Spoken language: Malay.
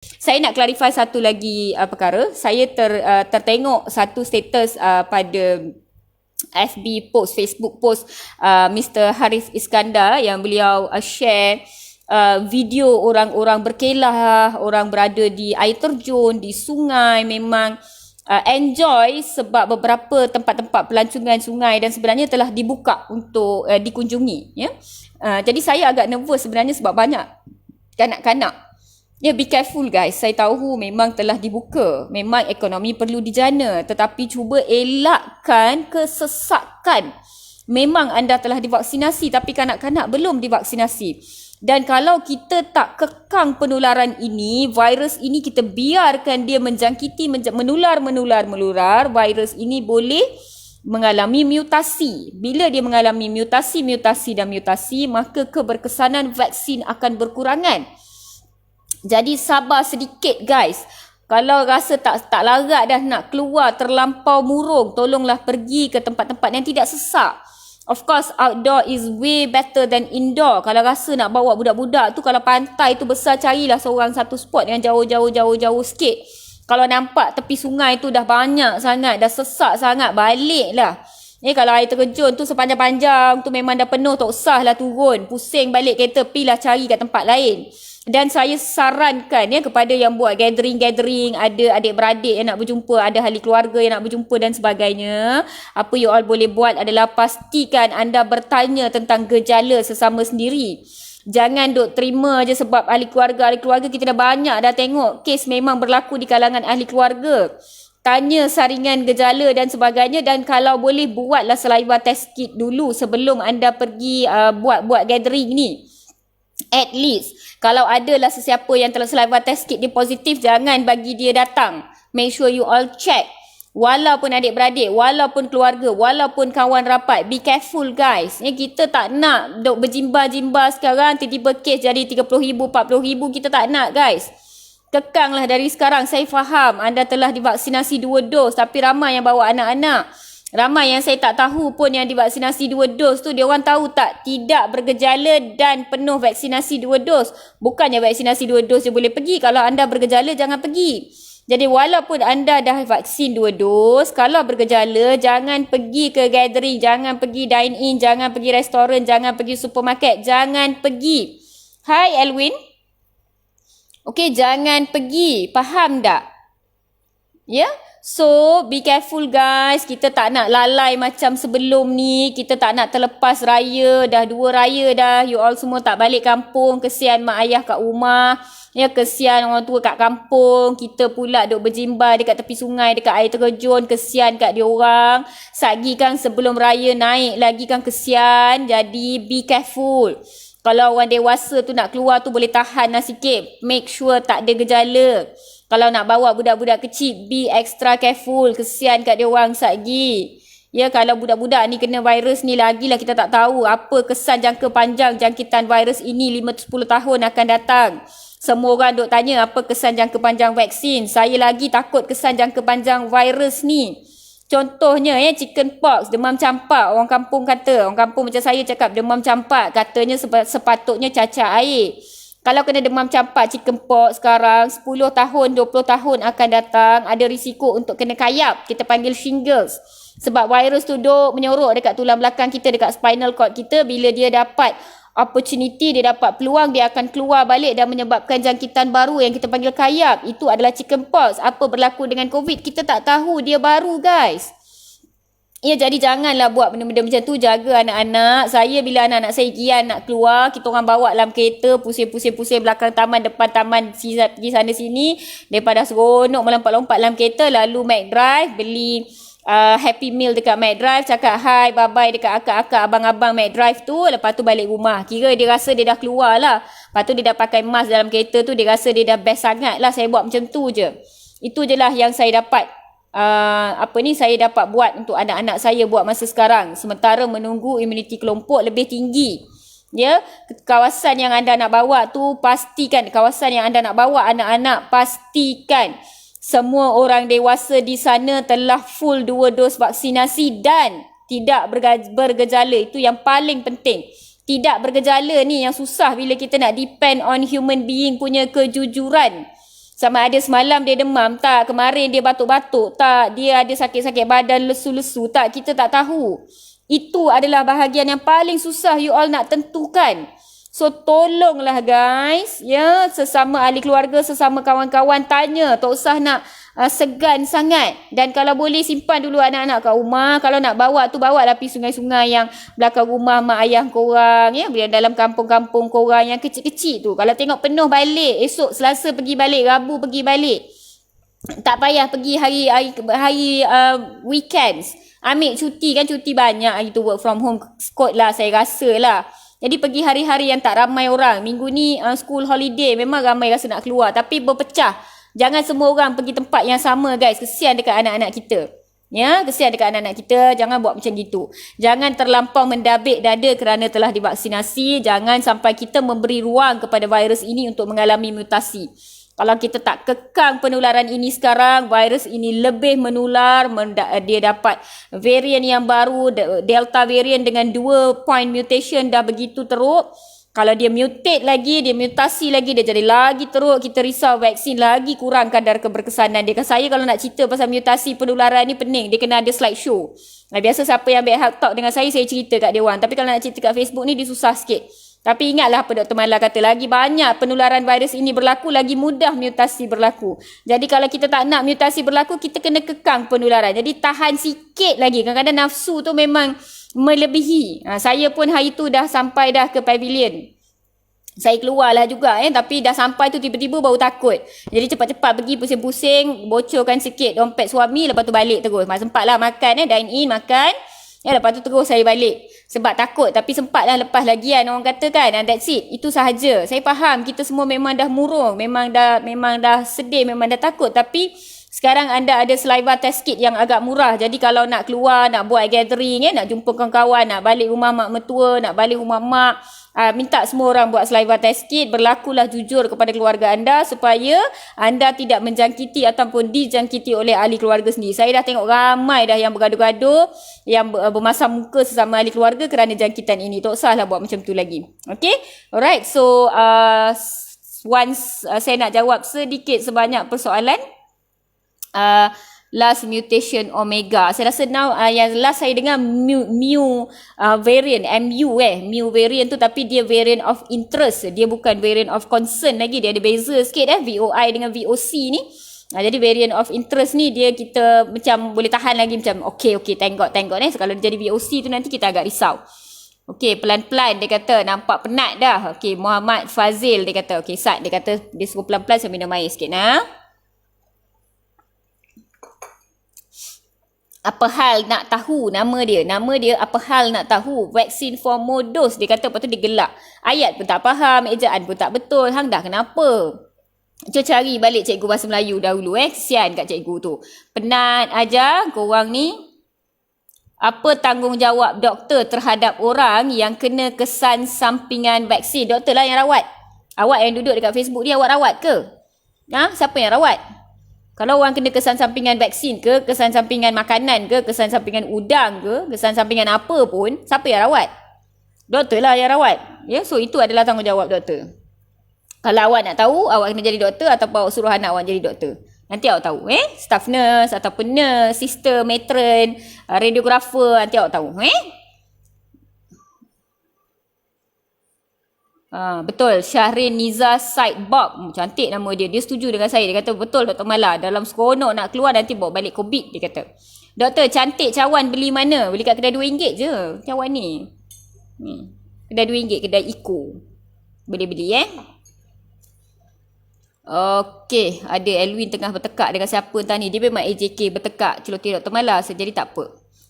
Saya nak clarify satu lagi perkara. Saya tertengok satu status pada FB post, Facebook post Mr. Haris Iskandar yang beliau share video orang-orang berkelah, orang berada di air terjun, di sungai, memang enjoy sebab beberapa tempat-tempat pelancongan sungai dan sebenarnya telah dibuka untuk dikunjungi, ya. Jadi saya agak nervous sebenarnya sebab banyak kanak-kanak. Ya, be careful guys. Saya tahu memang telah dibuka. Memang ekonomi perlu dijana. Tetapi cuba elakkan kesesakan. Memang anda telah divaksinasi tapi kanak-kanak belum divaksinasi. Dan kalau kita tak kekang penularan ini, virus ini kita biarkan dia menjangkiti, menular, virus ini boleh mengalami mutasi. Bila dia mengalami mutasi, maka keberkesanan vaksin akan berkurangan. Jadi sabar sedikit guys. Kalau rasa tak larat dah nak keluar terlampau murung, tolonglah pergi ke tempat-tempat yang tidak sesak. Of course, outdoor is way better than indoor. Kalau rasa nak bawa budak-budak tu, kalau pantai tu besar, carilah seorang satu spot yang jauh sikit. Kalau nampak tepi sungai tu dah banyak sangat, dah sesak sangat, baliklah. Kalau air terjun tu sepanjang-panjang tu memang dah penuh, tak usahlah turun. Pusing balik kereta, pergilah cari kat tempat lain. Dan saya sarankan kepada yang buat gathering, ada adik-beradik yang nak berjumpa, ada ahli keluarga yang nak berjumpa dan sebagainya. Apa you all boleh buat adalah pastikan anda bertanya tentang gejala sesama sendiri. Jangan duk terima je sebab ahli keluarga kita dah banyak dah tengok kes memang berlaku di kalangan ahli keluarga. Tanya saringan gejala dan sebagainya, dan kalau boleh buatlah saliva test kit dulu sebelum anda pergi buat gathering ni. At least kalau adalah sesiapa yang telah saliva test kit dia positif, jangan bagi dia datang. Make sure you all check. Walaupun adik-beradik, walaupun keluarga, walaupun kawan rapat, be careful guys. Kita tak nak duk berjimbar-jimbar sekarang, tiba-tiba kes jadi 30,000, 40,000, kita tak nak guys. Kekanglah dari sekarang. Saya faham anda telah divaksinasi 2 dos, tapi ramai yang bawa anak-anak. Ramai yang saya tak tahu pun yang divaksinasi 2 dos tu, dia orang tahu tak? Tidak bergejala dan penuh vaksinasi 2 dos. Bukannya vaksinasi 2 dos je boleh pergi. Kalau anda bergejala, jangan pergi. Jadi walaupun anda dah vaksin 2 dos, kalau bergejala, jangan pergi ke gathering, jangan pergi dine in, jangan pergi restoran, jangan pergi supermarket, jangan pergi. Hai Elwin. Okey, jangan pergi. Faham tak? Ya? So, be careful guys. Kita tak nak lalai macam sebelum ni. Kita tak nak terlepas raya. Dah 2 raya dah. You all semua tak balik kampung. Kesian mak ayah kat rumah. Ya, kesian orang tua kat kampung. Kita pula duk berjimbar dekat tepi sungai, dekat air terjun. Kesian kat dia orang. Satgi kan sebelum raya naik lagi kan, kesian. Jadi, be careful. Kalau orang dewasa tu nak keluar tu boleh tahan lah sikit. Make sure tak ada gejala. Kalau nak bawa budak-budak kecil, be extra careful. Kesian kat dia orang satgi. Ya, kalau budak-budak ni kena virus ni, lagilah kita tak tahu apa kesan jangka panjang jangkitan virus ini 5-10 tahun akan datang. Semua orang duk tanya apa kesan jangka panjang vaksin. Saya lagi takut kesan jangka panjang virus ni. Contohnya chicken pox, demam campak. Orang kampung kata, orang kampung macam saya cakap demam campak. Katanya sepatutnya cacar air. Kalau kena demam campak, chicken pox sekarang, 10 tahun, 20 tahun akan datang, ada risiko untuk kena kayap. Kita panggil shingles. Sebab virus tu duk menyorok dekat tulang belakang kita, dekat spinal cord kita. Bila dia dapat opportunity, dia dapat peluang, dia akan keluar balik dan menyebabkan jangkitan baru yang kita panggil kayap. Itu adalah chicken pox. Apa berlaku dengan COVID? Kita tak tahu, dia baru guys. Ya, jadi janganlah buat benda-benda macam tu. Jaga anak-anak. Saya bila anak-anak saya gian nak keluar, kita orang bawa dalam kereta, pusing-pusing belakang taman, depan taman, pergi sana sini. Daripada seronok melompat-lompat dalam kereta, lalu McDrive, beli Happy Meal dekat McDrive, cakap hi, bye-bye dekat akak-akak, abang-abang McDrive tu. Lepas tu balik rumah. Kira dia rasa dia dah keluar lah. Lepas tu dia dah pakai mask dalam kereta tu, dia rasa dia dah best sangat lah. Saya buat macam tu je. Itu je lah yang saya dapat. Saya dapat buat untuk anak-anak saya buat masa sekarang, sementara menunggu imuniti kelompok lebih tinggi. Ya, kawasan yang anda nak bawa tu pastikan, kawasan yang anda nak bawa anak-anak, pastikan semua orang dewasa di sana telah full 2 dos vaksinasi dan tidak bergejala. Itu yang paling penting. Tidak bergejala ni yang susah bila kita nak depend on human being punya kejujuran. Sama ada semalam dia demam tak, kemarin dia batuk-batuk tak, dia ada sakit-sakit badan, lesu-lesu tak, kita tak tahu. Itu adalah bahagian yang paling susah you all nak tentukan. So tolonglah guys, ya, sesama ahli keluarga, sesama kawan-kawan, tanya, tak usah nak segan sangat. Dan kalau boleh simpan dulu anak-anak kat rumah. Kalau nak bawa tu, bawa lah pergi sungai-sungai yang belakang rumah mak ayah korang, ya, dalam kampung-kampung korang yang kecil-kecil tu. Kalau tengok penuh, balik. Esok Selasa pergi balik, Rabu pergi balik. Tak payah pergi hari weekends. Ambil cuti, kan cuti banyak hari tu, work from home kot lah saya rasa lah. Jadi pergi hari-hari yang tak ramai orang. Minggu ni school holiday, memang ramai rasa nak keluar, tapi berpecah. Jangan semua orang pergi tempat yang sama guys. Kesian dekat anak-anak kita. Ya, kesian dekat anak-anak kita. Jangan buat macam gitu. Jangan terlampau mendabik dada kerana telah divaksinasi. Jangan sampai kita memberi ruang kepada virus ini untuk mengalami mutasi. Kalau kita tak kekang penularan ini sekarang, virus ini lebih menular, dia dapat varian yang baru, Delta varian dengan 2 point mutation dah begitu teruk. Kalau dia mutate lagi, dia mutasi lagi, dia jadi lagi teruk, kita risau vaksin lagi kurang kadar keberkesanan dia. Saya kalau nak cerita pasal mutasi penularan ni pening, dia kena ada slideshow. Biasa siapa yang back health talk dengan saya cerita kat dia orang. Tapi kalau nak cerita kat Facebook ni, dia susah sikit. Tapi ingatlah apa Dr. Mala kata, lagi banyak penularan virus ini berlaku, lagi mudah mutasi berlaku. Jadi kalau kita tak nak mutasi berlaku, kita kena kekang penularan. Jadi tahan sikit lagi. Kadang-kadang nafsu tu memang melebihi. Saya pun hari tu dah sampai dah ke pavilion. Saya keluarlah juga tapi dah sampai tu tiba-tiba baru takut. Jadi cepat-cepat pergi pusing-pusing, bocorkan sikit dompet suami, lepas tu balik terus. Sempatlah makan dine in, makan. Lepas tu terus saya balik. Sebab takut, tapi sempatlah lepas lagi kan orang kata kan. And that's it. Itu sahaja. Saya faham kita semua memang dah murung, memang dah sedih, memang dah takut. Tapi sekarang anda ada saliva test kit yang agak murah. Jadi kalau nak keluar, nak buat gathering, nak jumpa kawan-kawan, nak balik rumah mak mertua, nak balik rumah mak, minta semua orang buat saliva test kit. Berlakulah jujur kepada keluarga anda supaya anda tidak menjangkiti ataupun dijangkiti oleh ahli keluarga sendiri. Saya dah tengok ramai dah yang bergaduh-gaduh, yang bermasam muka sesama ahli keluarga kerana jangkitan ini. Tak usahlah buat macam tu lagi. Okay? Alright, so once saya nak jawab sedikit sebanyak persoalan last mutation omega. Saya rasa now yang last saya dengar mu variant, mu variant tu, tapi dia variant of interest, dia bukan variant of concern lagi. Dia ada beza sikit VOI dengan VOC ni. Jadi variant of interest ni dia kita macam boleh tahan lagi, macam okay thank God so, kalau dia jadi VOC tu nanti kita agak risau. Okay, pelan-pelan dia kata, nampak penat dah. Okay, Muhammad Fazil dia kata, okay Sat dia kata dia suruh pelan-pelan sambil minum air sikit Apa hal nak tahu nama dia? Nama dia apa hal nak tahu? Vaksin for more dose. Dia kata, lepas tu dia gelak. Ayat pun tak faham, ejaan pun tak betul. Hang dah kenapa? Cuba cari balik cikgu bahasa Melayu dahulu Kesian kat cikgu tu. Penat aja korang ni. Apa tanggungjawab doktor terhadap orang yang kena kesan sampingan vaksin? Doktor lah yang rawat. Awak yang duduk dekat Facebook ni, awak rawat ke? Siapa yang rawat? Kalau orang kena kesan sampingan vaksin ke, kesan sampingan makanan ke, kesan sampingan udang ke, kesan sampingan apa pun, siapa yang rawat? Doktor lah yang rawat. So itu adalah tanggungjawab doktor. Kalau awak nak tahu, awak kena jadi doktor ataupun awak suruh anak awak jadi doktor. Nanti awak tahu. Staff nurse ataupun nurse, sister, matron, radiografer, nanti awak tahu. Betul, Syahrin Niza Sidebob, cantik nama dia. Dia setuju dengan saya. Dia kata betul Dr. Mala, dalam seronok nak keluar nanti bawa balik COVID. Dia kata, doktor cantik cawan beli mana? Beli kat kedai RM2 je cawan ni. Kedai RM2, kedai Eco. Boleh beli Okey, ada Elwin tengah bertekak dengan siapa entah ni. Dia memang AJK bertekak celoteh Dr. Mala, jadi tak apa.